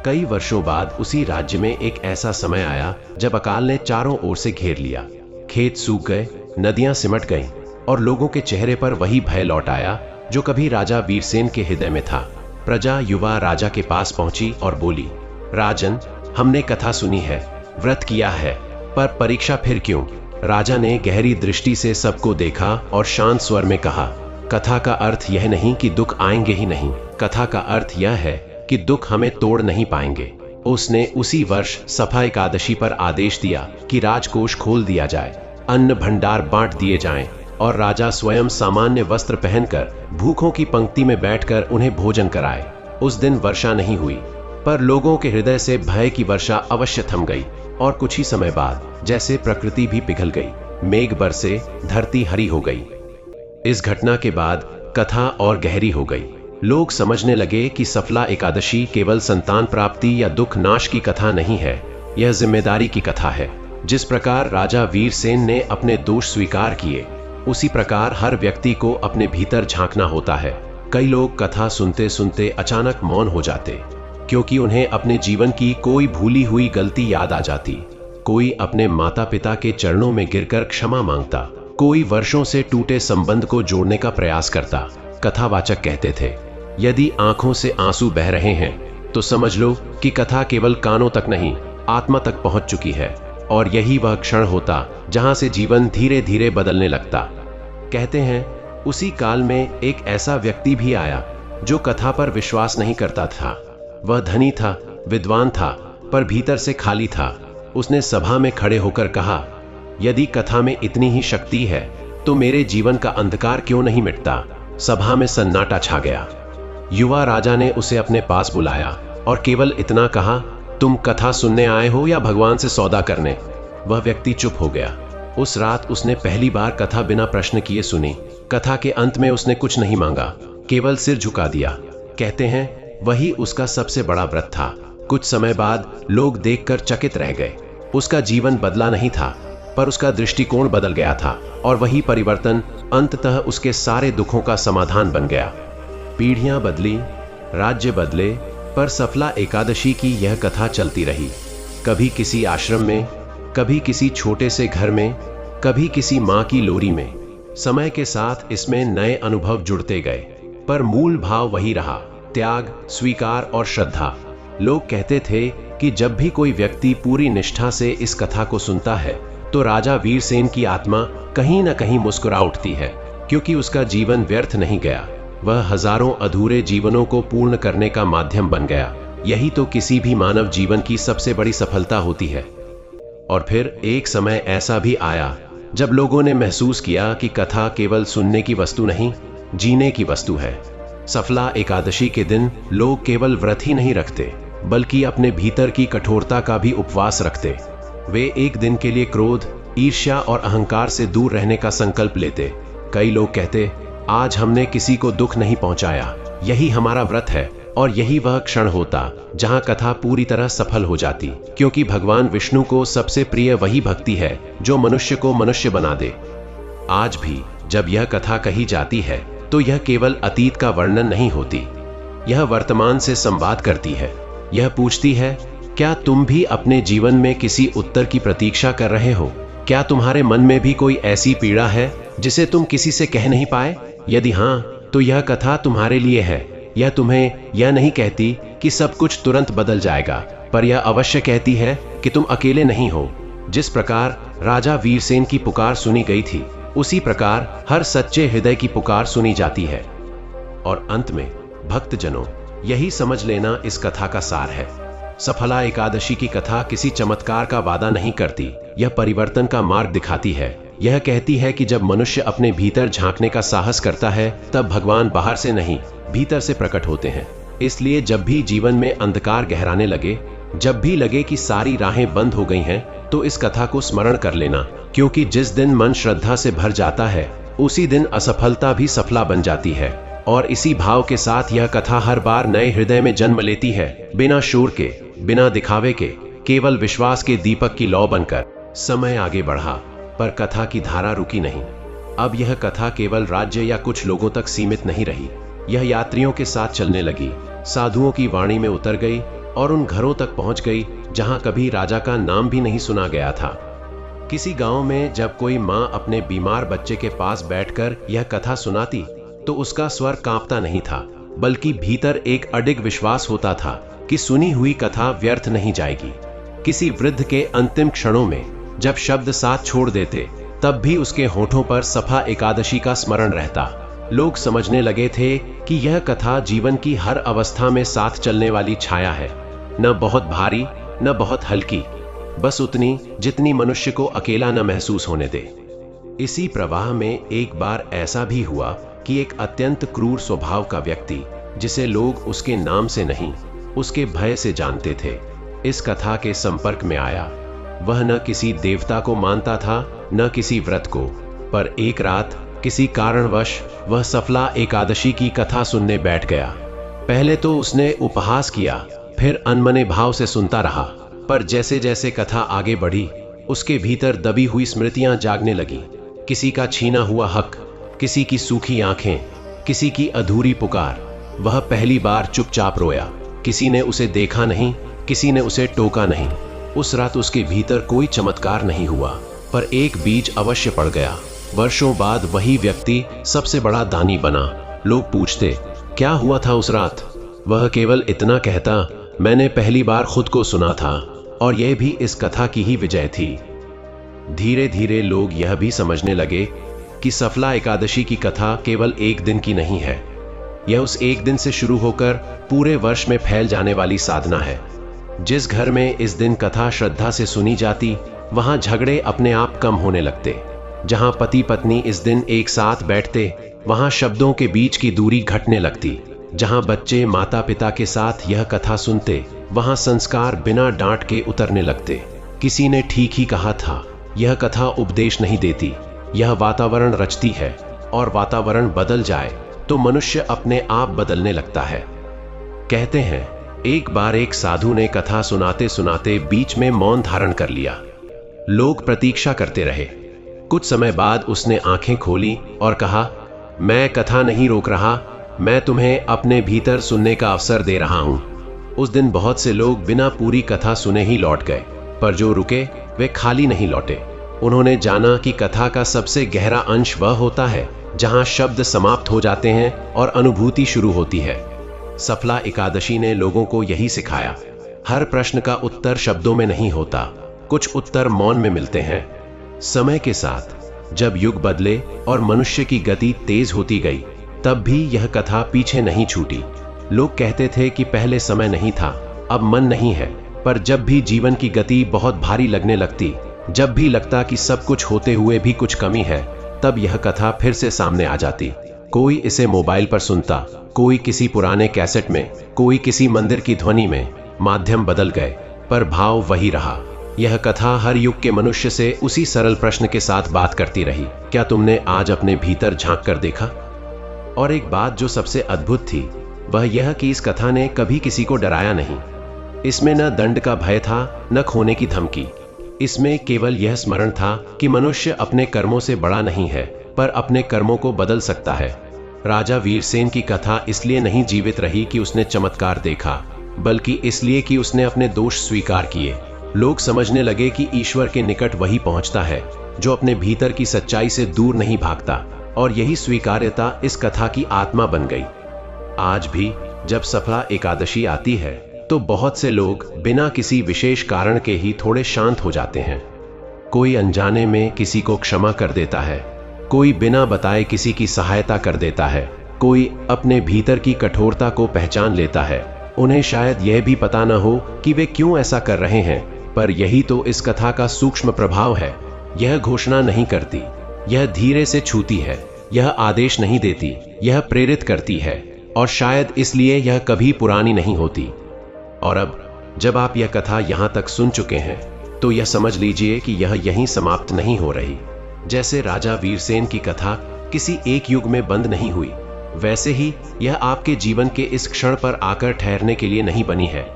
कई वर्षों बाद उसी राज्य में एक ऐसा समय आया जब अकाल ने चारों ओर से घेर लिया। खेत सूख गए, नदियां सिमट गईं और लोगों के चेहरे पर वही भय लौट आया जो कभी राजा वीरसेन के हृदय में था। प्रजा युवा राजा के पास पहुंची और बोली, राजन, हमने कथा सुनी है, व्रत किया है, पर परीक्षा फिर क्यों? राजा ने गहरी दृष्टि से सबको देखा और शांत स्वर में कहा, कथा का अर्थ यह नहीं कि दुख आएंगे ही नहीं, कथा का अर्थ यह है कि दुख हमें तोड़ नहीं पाएंगे। उसने उसी वर्ष सफा एकादशी पर आदेश दिया कि राजकोष खोल दिया जाए, अन्न भंडार बांट दिए जाएं और राजा स्वयं सामान्य वस्त्र पहनकर भूखों की पंक्ति में बैठकर उन्हें भोजन कराए। उस दिन वर्षा नहीं हुई, पर लोगों के हृदय से भय की वर्षा अवश्य थम गई और कुछ ही समय बाद जैसे प्रकृति भी पिघल गई, मेघ बरसे, धरती हरी हो गई। इस घटना के बाद कथा और गहरी हो गई। लोग समझने लगे कि सफला एकादशी केवल संतान प्राप्ति या दुख नाश की कथा नहीं है, यह जिम्मेदारी की कथा है। जिस प्रकार राजा वीरसेन ने अपने दोष स्वीकार किए, उसी प्रकार हर व्यक्ति को अपने भीतर झांकना होता है। कई लोग कथा सुनते सुनते अचानक मौन हो जाते, क्योंकि उन्हें अपने जीवन की कोई भूली हुई गलती याद आ जाती। कोई अपने माता पिता के चरणों में गिरकर क्षमा मांगता, कोई वर्षों से टूटे संबंध को जोड़ने का प्रयास करता। कथावाचक कहते थे, यदि आंखों से आंसू बह रहे हैं तो समझ लो कि कथा केवल कानों तक नहीं, आत्मा तक पहुंच चुकी है, और यही वह क्षण होता जहां से जीवन धीरे धीरे बदलने लगता। कहते हैं उसी काल में एक ऐसा व्यक्ति भी आया जो कथा पर विश्वास नहीं करता था। वह धनी था, विद्वान था, पर भीतर से खाली था। उसने सभा में खड़े होकर कहा, यदि कथा में इतनी ही शक्ति है तो मेरे जीवन का अंधकार क्यों नहीं मिटता? सभा में सन्नाटा छा गया। युवा राजा ने उसे अपने पास बुलाया और केवल इतना कहा, तुम कथा सुनने आए हो या भगवान से सौदा करने? वह व्यक्ति चुप हो गया। उस रात उसने पहली बार कथा बिना प्रश्न किए सुनी। कथा के अंत में उसने कुछ नहीं मांगा, केवल सिर झुका दिया। कहते हैं वही उसका सबसे बड़ा व्रत था। कुछ समय बाद लोग देखकर चकित रह गए। उसका जीवन बदला नहीं था, पर उसका दृष्टिकोण बदल गया था, और वही परिवर्तन अंततः उसके सारे दुखों का समाधान बन गया। पीढ़ियां बदली, राज्य बदले, पर सफला एकादशी की यह कथा चलती रही। कभी किसी आश्रम में, कभी किसी छोटे से घर में, कभी किसी माँ की लोरी में। समय के साथ इसमें नए अनुभव जुड़ते गए, पर मूल भाव वही रहा, त्याग, स्वीकार और श्रद्धा। लोग कहते थे कि जब भी कोई व्यक्ति पूरी निष्ठा से इस कथा को सुनता है तो राजा वीरसेन की आत्मा कहीं न कहीं मुस्कुरा उठती है, क्योंकि उसका जीवन व्यर्थ नहीं गया। वह हजारों अधूरे जीवनों को पूर्ण करने का माध्यम बन गया। यही तो किसी भी मानव जीवन की सबसे बड़ी सफलता होती है। और फिर एक समय ऐसा भी आया जब लोगों ने महसूस किया कि कथा केवल सुनने की वस्तु नहीं, जीने की वस्तु है। सफला एकादशी के दिन लोग केवल व्रत ही नहीं रखते, बल्कि अपने भीतर की कठोरता का भी उपवास रखते। वे एक दिन के लिए क्रोध, ईर्ष्या और अहंकार से दूर रहने का संकल्प लेते। कई लोग कहते, आज हमने किसी को दुख नहीं पहुंचाया, यही हमारा व्रत है। और यही वह क्षण होता जहां कथा पूरी तरह सफल हो जाती, क्योंकि भगवान विष्णु को सबसे प्रिय वही भक्ति है जो मनुष्य को मनुष्य बना दे। आज भी जब यह कथा कही जाती है तो यह केवल अतीत का वर्णन नहीं होती, यह वर्तमान से संवाद करती है। यह पूछती है, क्या तुम भी अपने जीवन में किसी उत्तर की प्रतीक्षा कर रहे हो? क्या तुम्हारे मन में भी कोई ऐसी पीड़ा है जिसे तुम किसी से कह नहीं पाए? यदि हाँ, तो यह कथा तुम्हारे लिए है। यह तुम्हें यह नहीं कहती कि सब कुछ तुरंत बदल जाएगा, पर यह अवश्य कहती है कि तुम अकेले नहीं हो। जिस प्रकार राजा वीरसेन की पुकार सुनी गई थी, उसी प्रकार हर सच्चे हृदय की पुकार सुनी जाती है। और अंत में भक्तजनों, यही समझ लेना इस कथा का सार है। सफला एकादशी की कथा किसी चमत्कार का वादा नहीं करती, यह परिवर्तन का मार्ग दिखाती है। यह कहती है कि जब मनुष्य अपने भीतर झांकने का साहस करता है, तब भगवान बाहर से नहीं, भीतर से प्रकट होते हैं। इसलिए जब भी जीवन में अंधकार गहराने लगे, जब भी लगे कि सारी राहें बंद हो गई हैं, तो इस कथा को स्मरण कर लेना, क्योंकि जिस दिन मन श्रद्धा से भर जाता है, उसी दिन असफलता भी सफला बन जाती है। और इसी भाव के साथ यह कथा हर बार नए हृदय में जन्म लेती है, बिना शोर के, बिना दिखावे के, केवल विश्वास के दीपक की लौ बनकर। समय आगे बढ़ा, पर कथा की धारा रुकी नहीं। अब यह कथा केवल राज्य या कुछ लोगों तक सीमित नहीं रही, यह यात्रियों के साथ चलने लगी, साधुओं की वाणी में उतर गई और उन घरों तक पहुंच गई जहां कभी राजा का नाम भी नहीं सुना गया था। किसी गांव में जब कोई मां अपने बीमार बच्चे के पास बैठकर यह कथा सुनाती, तो उसका स्वर कांपता नहीं था, बल्कि भीतर एक अडिग विश्वास होता था कि सुनी हुई कथा व्यर्थ नहीं जाएगी। किसी वृद्ध के अंतिम क्षणों में जब शब्द साथ छोड़ देते, तब भी उसके होठों पर सफा एकादशी का स्मरण रहता। लोग समझने लगे थे कि यह कथा जीवन की हर अवस्था में साथ चलने वाली छाया है, न बहुत भारी, न बहुत हल्की, बस उतनी जितनी मनुष्य को अकेला न महसूस होने दे। इसी प्रवाह में एक बार ऐसा भी हुआ कि एक अत्यंत क्रूर स्वभाव का व्यक्ति, जिसे लोग उसके नाम से नहीं, उसके भय से जानते थे, इस कथा के संपर्क में आया। वह न किसी देवता को मानता था, न किसी व्रत को, पर एक रात किसी कारणवश वह सफला एकादशी की कथा सुनने बैठ गया। पहले तो उसने उपहास किया, फिर अनमने भाव से सुनता रहा, पर जैसे जैसे कथा आगे बढ़ी, उसके भीतर दबी हुई स्मृतियां जागने लगी। किसी का छीना हुआ हक, किसी की सूखी आंखें, किसी की अधूरी पुकार। वह पहली बार चुपचाप रोया। किसी ने उसे देखा नहीं, किसी ने उसे टोका नहीं। उस रात उसके भीतर कोई चमत्कार नहीं हुआ, पर एक बीज अवश्य पड़ गया। वर्षों बाद वही व्यक्ति सबसे बड़ा दानी बना। लोग पूछते, क्या हुआ था उस रात? वह केवल इतना कहता, मैंने पहली बार खुद को सुना था, और यह भी इस कथा की ही विजय थी। धीरे धीरे लोग यह भी समझने लगे कि सफला एकादशी की कथा केवल एक दिन की नहीं है, यह उस एक दिन से शुरू होकर पूरे वर्ष में फैल जाने वाली साधना है। जिस घर में इस दिन कथा श्रद्धा से सुनी जाती, वहां झगड़े अपने आप कम होने लगते। जहां पति पत्नी इस दिन एक साथ बैठते, वहां शब्दों के बीच की दूरी घटने लगती। जहां बच्चे माता पिता के साथ यह कथा सुनते, वहां संस्कार बिना डांट के उतरने लगते। किसी ने ठीक ही कहा था, यह कथा उपदेश नहीं देती, यह वातावरण रचती है, और वातावरण बदल जाए तो मनुष्य अपने आप बदलने लगता है। कहते हैं, एक बार एक साधु ने कथा सुनाते सुनाते बीच में मौन धारण कर लिया। लोग प्रतीक्षा करते रहे। कुछ समय बाद उसने आंखें खोली और कहा, मैं कथा नहीं रोक रहा, मैं तुम्हें अपने भीतर सुनने का अवसर दे रहा हूं। उस दिन बहुत से लोग बिना पूरी कथा सुने ही लौट गए, पर जो रुके वे खाली नहीं लौटे। उन्होंने जाना कि कथा का सबसे गहरा अंश वह होता है जहां शब्द समाप्त हो जाते हैं और अनुभूति शुरू होती है। सफला एकादशी ने लोगों को यही सिखाया। हर प्रश्न का उत्तर शब्दों में नहीं होता, कुछ उत्तर मौन में मिलते हैं। समय के साथ जब युग बदले और मनुष्य की गति तेज होती गई, तब भी यह कथा पीछे नहीं छूटी। लोग कहते थे कि पहले समय नहीं था, अब मन नहीं है, पर जब भी जीवन की गति बहुत भारी लगने लगती, जब भी लगता कि सब कुछ होते हुए भी कुछ कमी है, तब यह कथा फिर से सामने आ जाती। कोई इसे मोबाइल पर सुनता, कोई किसी पुराने कैसेट में, कोई किसी मंदिर की ध्वनि में। माध्यम बदल गए, पर भाव वही रहा। यह कथा हर युग के मनुष्य से उसी सरल प्रश्न के साथ बात करती रही, क्या तुमने आज अपने भीतर झांक कर देखा? और एक बात जो सबसे अद्भुत थी, वह यह कि इस कथा ने कभी किसी को डराया नहीं। इसमें न दंड का भय था, न खोने की धमकी। इसमें केवल यह स्मरण था कि मनुष्य अपने कर्मों से बड़ा नहीं है, पर अपने कर्मों को बदल सकता है। राजा वीरसेन की कथा इसलिए नहीं जीवित रही कि उसने चमत्कार देखा, बल्कि इसलिए कि उसने अपने दोष स्वीकार किए। लोग समझने लगे कि ईश्वर के निकट वही पहुंचता है जो अपने भीतर की सच्चाई से दूर नहीं भागता, और यही स्वीकार्यता इस कथा की आत्मा बन गई। आज भी जब सफला एकादशी आती है, तो बहुत से लोग बिना किसी विशेष कारण के ही थोड़े शांत हो जाते हैं। कोई अनजाने में किसी को क्षमा कर देता है, कोई बिना बताए किसी की सहायता कर देता है, कोई अपने भीतर की कठोरता को पहचान लेता है। उन्हें शायद यह भी पता न हो कि वे क्यों ऐसा कर रहे हैं, पर यही तो इस कथा का सूक्ष्म प्रभाव है। यह घोषणा नहीं करती, यह धीरे से छूती है, यह आदेश नहीं देती, यह प्रेरित करती है, और शायद इसलिए यह कभी पुरानी नहीं होती। और अब जब आप यह कथा यहाँ तक सुन चुके हैं, तो यह समझ लीजिए कि यह यहीं समाप्त नहीं हो रही। जैसे राजा वीरसेन की कथा किसी एक युग में बंद नहीं हुई, वैसे ही यह आपके जीवन के इस क्षण पर आकर ठहरने के लिए नहीं बनी है।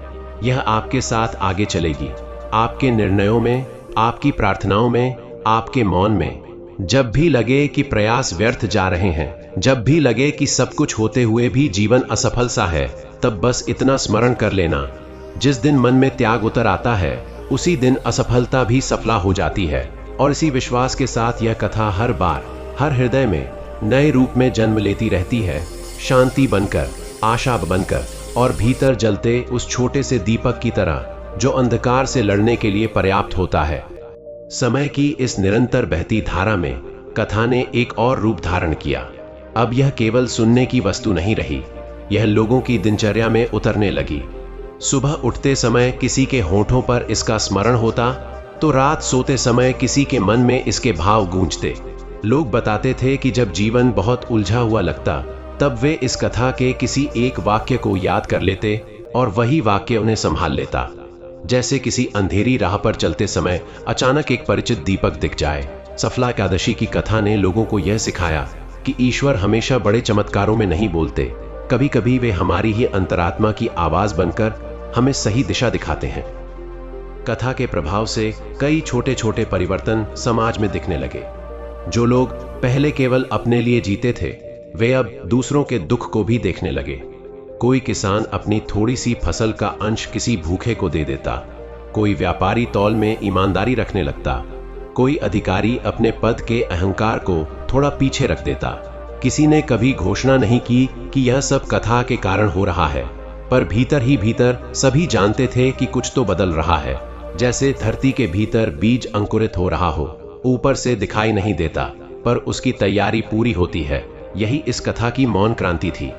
यह आपके साथ आगे चलेगी, आपके निर्णयों में, आपकी प्रार्थनाओं में, आपके मौन में। जब भी लगे कि प्रयास व्यर्थ जा रहे हैं, जब भी लगे कि सब कुछ होते हुए भी जीवन असफल सा है, तब बस इतना स्मरण कर लेना, जिस दिन मन में त्याग उतर आता है, उसी दिन असफलता भी सफला हो जाती है। और इसी विश्वास के साथ यह कथा हर बार, हर हृदय में नए रूप में जन्म लेती रहती है, शांति बनकर, आशा बनकर, और भीतर जलते उस छोटे से दीपक की तरह जो अंधकार से लड़ने के लिए पर्याप्त होता है। समय की इस निरंतर बहती धारा में कथा ने एक और रूप धारण किया। अब यह केवल सुनने की वस्तु नहीं रही, यह लोगों की दिनचर्या में उतरने लगी। सुबह उठते समय किसी के होठों पर इसका स्मरण होता, तो रात सोते समय किसी के मन में इसके भाव गूंजते। लोग बताते थे कि जब जीवन बहुत उलझा हुआ लगता, तब वे इस कथा के किसी एक वाक्य को याद कर लेते और वही वाक्य उन्हें संभाल लेता। जैसे किसी अंधेरी राह पर चलते समय अचानक एक परिचित दीपक दिख जाए। सफला एकादशी की कथा ने लोगों को यह सिखाया कि ईश्वर हमेशा बड़े चमत्कारों में नहीं बोलते, कभी कभी वे हमारी ही अंतरात्मा की आवाज बनकर हमें सही दिशा दिखाते हैं। कथा के प्रभाव से कई छोटे छोटे परिवर्तन समाज में दिखने लगे। जो लोग पहले केवल अपने लिए जीते थे, वे अब दूसरों के दुख को भी देखने लगे। कोई किसान अपनी थोड़ी सी फसल का अंश किसी भूखे को दे देता, कोई व्यापारी तौल में ईमानदारी रखने लगता, कोई अधिकारी अपने पद के अहंकार को थोड़ा पीछे रख देता। किसी ने कभी घोषणा नहीं की कि यह सब कथा के कारण हो रहा है, पर भीतर ही भीतर सभी जानते थे कि कुछ तो बदल रहा है। जैसे धरती के भीतर बीज अंकुरित हो रहा हो, ऊपर से दिखाई नहीं देता, पर उसकी तैयारी पूरी होती है। यही इस कथा की मौन क्रांति थी।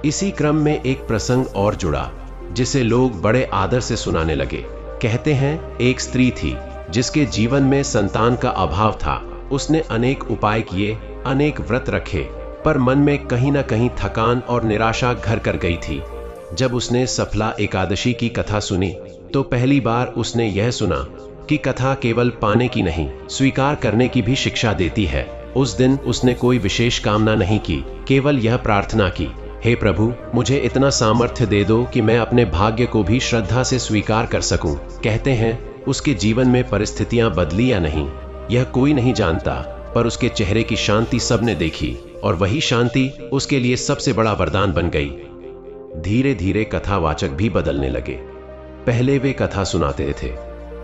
इसी क्रम में एक प्रसंग और जुड़ा, जिसे लोग बड़े आदर से सुनाने लगे। कहते हैं, एक स्त्री थी जिसके जीवन में संतान का अभाव था। उसने अनेक उपाय किए, अनेक व्रत रखे, पर मन में कहीं ना कहीं थकान और निराशा घर कर गई थी। जब उसने सफला एकादशी की कथा सुनी, तो पहली बार उसने यह सुना कि कथा केवल पाने की नहीं, स्वीकार करने की भी शिक्षा देती है। उस दिन उसने कोई विशेष कामना नहीं की, केवल यह प्रार्थना की, हे प्रभु, मुझे इतना सामर्थ्य दे दो कि मैं अपने भाग्य को भी श्रद्धा से स्वीकार कर सकूं। कहते हैं, उसके जीवन में परिस्थितियां बदली या नहीं, यह कोई नहीं जानता, पर उसके चेहरे की शांति सबने देखी, और वही शांति उसके लिए सबसे बड़ा वरदान बन गई। धीरे धीरे कथावाचक भी बदलने लगे। पहले वे कथा सुनाते थे,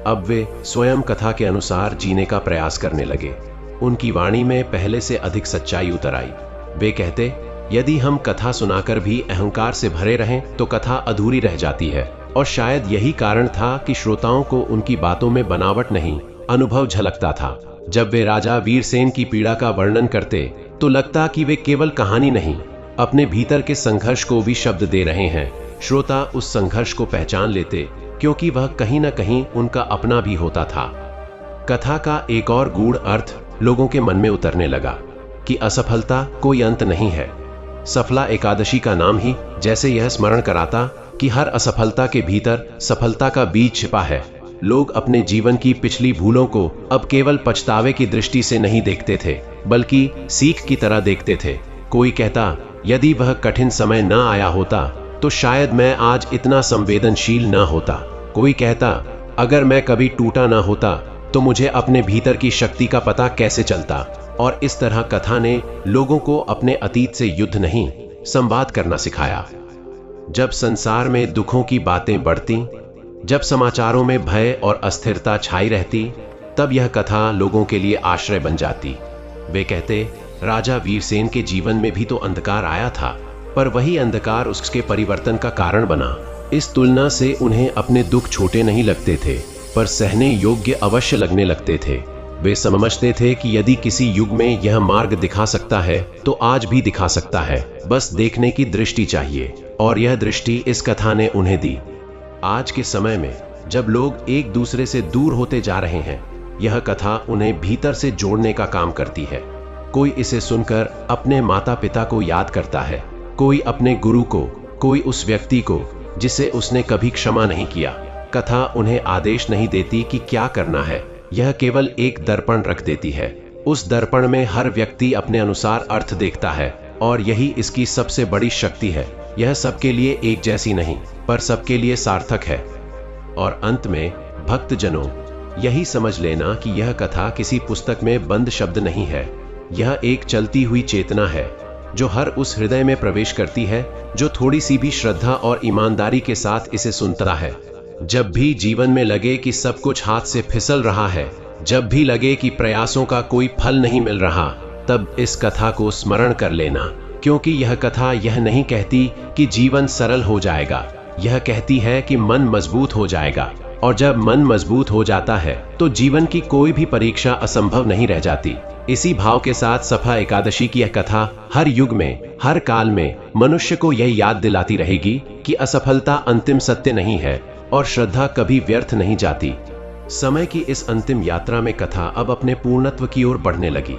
अब वे स्वयं कथा के अनुसार जीने का प्रयास करने लगे। उनकी वाणी में पहले से अधिक सच्चाई उतर आई। वे कहते, यदि हम कथा सुनाकर भी अहंकार से भरे रहें तो कथा अधूरी रह जाती है। और शायद यही कारण था कि श्रोताओं को उनकी बातों में बनावट नहीं, अनुभव झलकता था। जब वे राजा वीरसेन की पीड़ा का वर्णन करते, तो लगता कि वे केवल कहानी नहीं, अपने भीतर के संघर्ष को भी शब्द दे रहे हैं। श्रोता उस संघर्ष को पहचान लेते, क्योंकि वह कहीं ना कहीं उनका अपना भी होता था। कथा का एक और गूढ़ अर्थ लोगों के मन में उतरने लगा कि असफलता कोई अंत नहीं है। सफला एकादशी का नाम ही जैसे यह स्मरण कराता कि हर असफलता के भीतर सफलता का बीज छिपा है। लोग अपने जीवन की पिछली भूलों को अब केवल पछतावे की दृष्टि से नहीं देखते थे, बल्कि सीख की तरह देखते थे। कोई कहता, यदि वह कठिन समय न आया होता तो शायद मैं आज इतना संवेदनशील न होता। कोई कहता, अगर मैं कभी टूटा न होता तो मुझे अपने भीतर की शक्ति का पता कैसे चलता। और इस तरह कथा ने लोगों को अपने अतीत से युद्ध नहीं, संवाद करना सिखाया। जब संसार में दुखों की बातें बढ़ती, जब समाचारों में भय और अस्थिरता छाई रहती, तब यह कथा लोगों के लिए आश्रय बन जाती। वे कहते, राजा वीरसेन के जीवन में भी तो अंधकार आया था, पर वही अंधकार उसके परिवर्तन का कारण बना। इस तुलना से उन्हें अपने दुख छोटे नहीं लगते थे, पर सहने योग्य अवश्य लगने लगते थे। वे समझते थे कि यदि किसी युग में यह मार्ग दिखा सकता है तो आज भी दिखा सकता है, बस देखने की दृष्टि चाहिए। और यह दृष्टि इस कथा ने उन्हें दी। आज के समय में जब लोग एक दूसरे से दूर होते जा रहे हैं, यह कथा उन्हें भीतर से जोड़ने का काम करती है। कोई इसे सुनकर अपने माता पिता को याद करता है, कोई अपने गुरु को, कोई उस व्यक्ति को जिसे उसने कभी क्षमा नहीं किया। कथा उन्हें आदेश नहीं देती कि क्या करना है, यह केवल एक दर्पण रख देती है। उस दर्पण में हर व्यक्ति अपने अनुसार अर्थ देखता है और यही इसकी सबसे बड़ी शक्ति है। यह सबके लिए एक जैसी नहीं, पर सबके लिए सार्थक है। और अंत में भक्तजनों, यही समझ लेना कि यह कथा किसी पुस्तक में बंद शब्द नहीं है। यह एक चलती हुई चेतना है जो हर उस हृदय में प्रवेश करती है जो थोड़ी सी भी श्रद्धा और ईमानदारी के साथ इसे सुनता है। जब भी जीवन में लगे कि सब कुछ हाथ से फिसल रहा है, जब भी लगे कि प्रयासों का कोई फल नहीं मिल रहा, तब इस कथा को स्मरण कर लेना, क्योंकि यह कथा यह नहीं कहती कि जीवन सरल हो जाएगा, यह कहती है कि मन मजबूत हो जाएगा। और जब मन मजबूत हो जाता है तो जीवन की कोई भी परीक्षा असंभव नहीं रह जाती। इसी भाव के साथ सफा एकादशी की यह कथा हर युग में, हर काल में मनुष्य को यह याद दिलाती रहेगी कि असफलता अंतिम सत्य नहीं है और श्रद्धा कभी व्यर्थ नहीं जाती। समय की इस अंतिम यात्रा में कथा अब अपने पूर्णत्व की ओर बढ़ने लगी।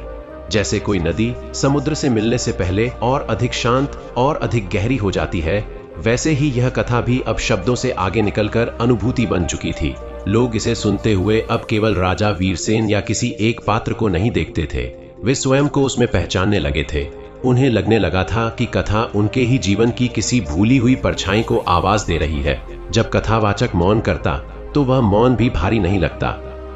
जैसे कोई नदी समुद्र से मिलने से पहले और अधिक शांत और अधिक गहरी हो जाती है, वैसे ही यह कथा भी अब शब्दों से आगे निकलकर अनुभूति बन चुकी थी। लोग इसे सुनते हुए अब केवल राजा वीरसेन या किसी एक पात्र को नहीं देखते थे, वे स्वयं को उसमें पहचानने लगे थे। उन्हें लगने लगा था कि कथा उनके ही जीवन की किसी भूली हुई परछाई को आवाज दे रही है। जब कथावाचक मौन करता तो वह मौन भी भारी नहीं लगता,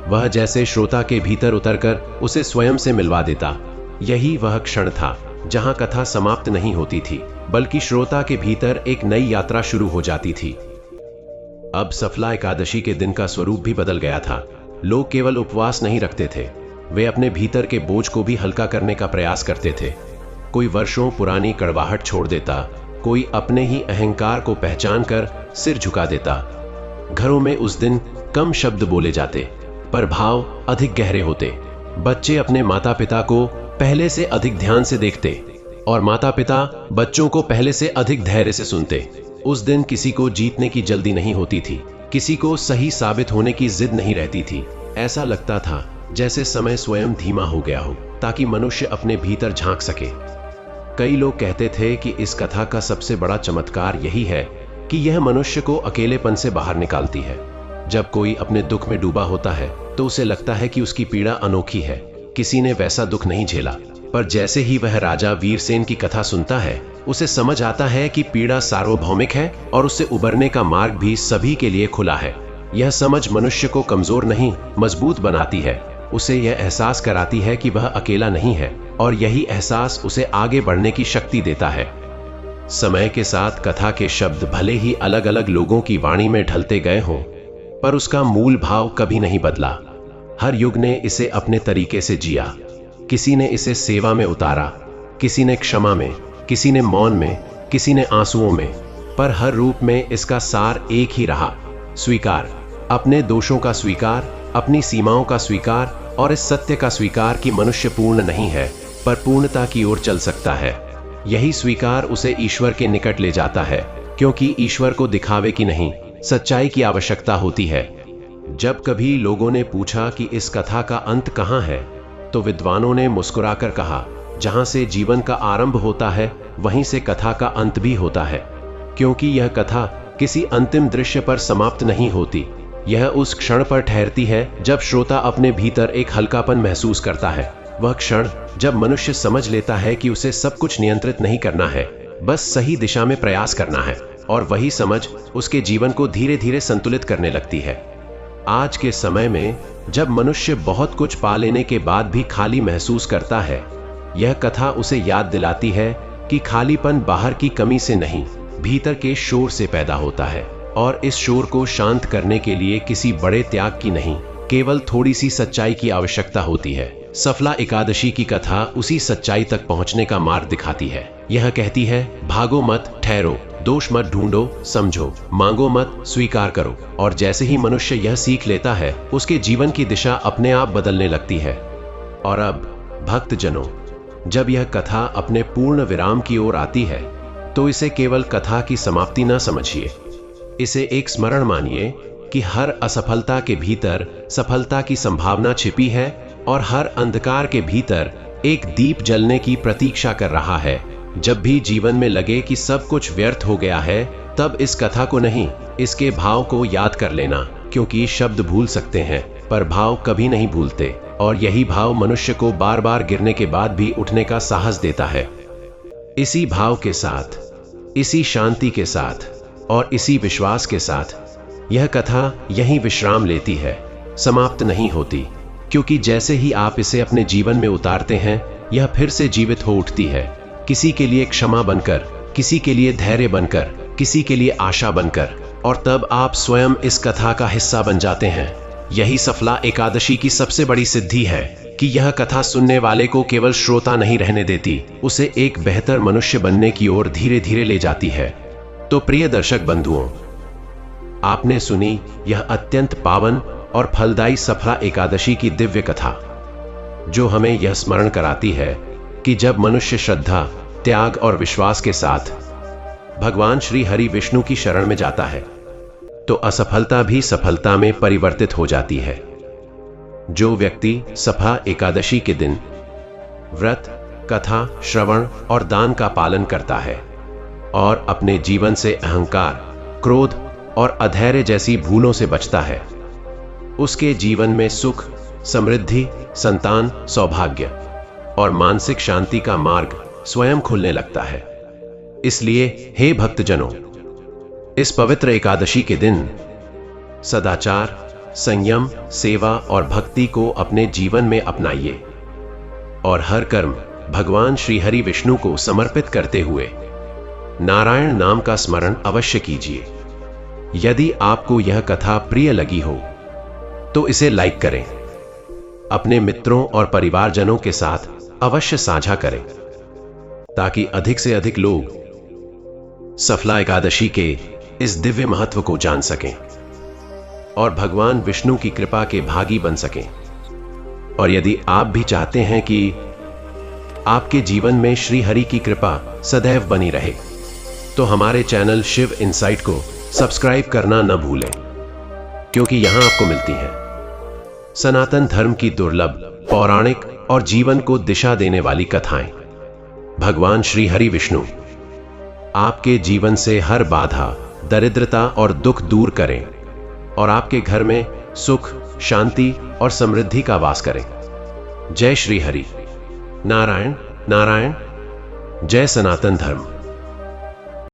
वह जैसे श्रोता के भीतर उतरकर उसे स्वयं से मिलवा देता। यही वह क्षण था जहां कथा समाप्त नहीं होती थी, बल्कि श्रोता के भीतर एक नई यात्रा शुरू हो जाती थी। अब सफला एकादशी के दिन का स्वरूप भी बदल गया था। लोग केवल उपवास नहीं रखते थे, वे अपने भीतर के बोझ को भी हल्का करने का प्रयास करते थे। कोई वर्षों पुरानी कड़वाहट छोड़ देता, कोई अपने ही अहंकार को पहचान कर सिर झुका देता। घरों में उस दिन कम शब्द बोले जाते, पर भाव अधिक गहरे होते। बच्चे अपने माता पिता को पहले से अधिक ध्यान से देखते और माता पिता बच्चों को पहले से अधिक धैर्य से सुनते। उस दिन किसी को जीतने की जल्दी नहीं होती थी, किसी को सही साबित होने की जिद नहीं रहती थी। ऐसा लगता था जैसे समय स्वयं धीमा हो गया हो ताकि मनुष्य अपने भीतर झांक सके। कई लोग कहते थे कि इस कथा का सबसे बड़ा चमत्कार यही है कि यह मनुष्य को अकेलेपन से बाहर निकालती है। जब कोई अपने दुख में डूबा होता है तो उसे लगता है कि उसकी पीड़ा अनोखी है, किसी ने वैसा दुख नहीं झेला। पर जैसे ही वह राजा वीरसेन की कथा सुनता है, उसे समझ आता है कि पीड़ा सार्वभौमिक है और उससे उबरने का मार्ग भी सभी के लिए खुला है। यह समझ मनुष्य को कमजोर नहीं, मजबूत बनाती है। उसे यह एहसास कराती है कि वह अकेला नहीं है और यही एहसास उसे आगे बढ़ने की शक्ति देता है। समय के साथ कथा के शब्द भले ही अलग अलग लोगों की वाणी में ढलते गए हों, पर उसका मूल भाव कभी नहीं बदला। हर युग ने इसे अपने तरीके से जिया। किसी ने इसे सेवा में उतारा, किसी ने क्षमा में, किसी ने मौन में, किसी ने आंसुओं में, पर हर रूप में इसका सार एक ही रहा, स्वीकार। अपने दोषों का स्वीकार, अपनी सीमाओं का स्वीकार और इस सत्य का स्वीकार कि मनुष्य पूर्ण नहीं है पर पूर्णता की ओर चल सकता है। यही स्वीकार उसे ईश्वर के निकट ले जाता है, क्योंकि ईश्वर को दिखावे की नहीं, सच्चाई की आवश्यकता होती है। जब कभी लोगों ने पूछा कि इस कथा का अंत कहाँ है, तो विद्वानों ने मुस्कुराकर कहा, जहां से जीवन का आरंभ होता है वहीं से कथा का अंत भी होता है। क्योंकि यह कथा किसी अंतिम दृश्य पर समाप्त नहीं होती, यह उस क्षण पर ठहरती है जब श्रोता अपने भीतर एक हल्कापन महसूस करता है। वह क्षण जब मनुष्य समझ लेता है कि उसे सब कुछ नियंत्रित नहीं करना है, बस सही दिशा में प्रयास करना है, और वही समझ उसके जीवन को धीरे धीरे संतुलित करने लगती है। आज के समय में जब मनुष्य बहुत कुछ पा लेने के बाद भी खाली महसूस करता है, यह कथा उसे याद दिलाती है कि खालीपन बाहर की कमी से नहीं, भीतर के शोर से पैदा होता है, और इस शोर को शांत करने के लिए किसी बड़े त्याग की नहीं, केवल थोड़ी सी सच्चाई की आवश्यकता होती है। सफला एकादशी की कथा उसी सच्चाई तक पहुंचने का मार्ग दिखाती है। यह कहती है, भागो मत, ठहरो, दोष मत ढूंढो, समझो, मांगो मत, स्वीकार करो। और जैसे ही मनुष्य यह सीख लेता है, उसके जीवन की दिशा अपने आप बदलने लगती है। और अब भक्तजनों, जब यह कथा अपने पूर्ण विराम की ओर आती है, तो इसे केवल कथा की समाप्ति न समझिए। इसे एक स्मरण मानिए कि हर असफलता के भीतर सफलता की संभावना छिपी है और हर अंधकार के भीतर एक दीप जलने की प्रतीक्षा कर रहा है। जब भी जीवन में लगे कि सब कुछ व्यर्थ हो गया है, तब इस कथा को नहीं, इसके भाव को याद कर लेना, क्योंकि शब्द भूल सकते हैं पर भाव कभी नहीं भूलते। और यही भाव मनुष्य को बार बार गिरने के बाद भी उठने का साहस देता है। इसी भाव के साथ, इसी शांति के साथ और इसी विश्वास के साथ यह कथा यहीं विश्राम लेती है, समाप्त नहीं होती। क्योंकि जैसे ही आप इसे अपने जीवन में उतारते हैं, यह फिर से जीवित हो उठती है, किसी के लिए क्षमा बनकर, किसी के लिए धैर्य बनकर, किसी के लिए आशा बनकर। और तब आप स्वयं इस कथा का हिस्सा बन जाते हैं। यही सफला एकादशी की सबसे बड़ी सिद्धि है कि यह कथा सुनने वाले को केवल श्रोता नहीं रहने देती, उसे एक बेहतर मनुष्य बनने की ओर धीरे धीरे ले जाती है। तो प्रिय दर्शक बंधुओं, आपने सुनी यह अत्यंत पावन और फलदायी सफला एकादशी की दिव्य कथा, जो हमें यह स्मरण कराती है कि जब मनुष्य श्रद्धा, त्याग और विश्वास के साथ भगवान श्री हरि विष्णु की शरण में जाता है, तो असफलता भी सफलता में परिवर्तित हो जाती है। जो व्यक्ति सफला एकादशी के दिन व्रत, कथा, श्रवण और दान का पालन करता है और अपने जीवन से अहंकार, क्रोध और अधैर्य जैसी भूलों से बचता है, उसके जीवन में सुख, समृद्धि, संतान, सौभाग्य और मानसिक शांति का मार्ग स्वयं खुलने लगता है। इसलिए हे भक्तजनों, इस पवित्र एकादशी के दिन सदाचार, संयम, सेवा और भक्ति को अपने जीवन में अपनाइए और हर कर्म भगवान श्री हरि विष्णु को समर्पित करते हुए नारायण नाम का स्मरण अवश्य कीजिए। यदि आपको यह कथा प्रिय लगी हो तो इसे लाइक करें, अपने मित्रों और परिवारजनों के साथ अवश्य साझा करें, ताकि अधिक से अधिक लोग सफला एकादशी के इस दिव्य महत्व को जान सकें और भगवान विष्णु की कृपा के भागी बन सकें। और यदि आप भी चाहते हैं कि आपके जीवन में श्री हरि की कृपा सदैव बनी रहे, तो हमारे चैनल शिव इनसाइट को सब्सक्राइब करना न भूलें, क्योंकि यहां आपको मिलती है सनातन धर्म की दुर्लभ, पौराणिक और जीवन को दिशा देने वाली कथाएं। भगवान श्री हरि विष्णु आपके जीवन से हर बाधा, दरिद्रता और दुख दूर करें और आपके घर में सुख, शांति और समृद्धि का वास करें। जय श्री हरि। नारायण नारायण। जय सनातन धर्म।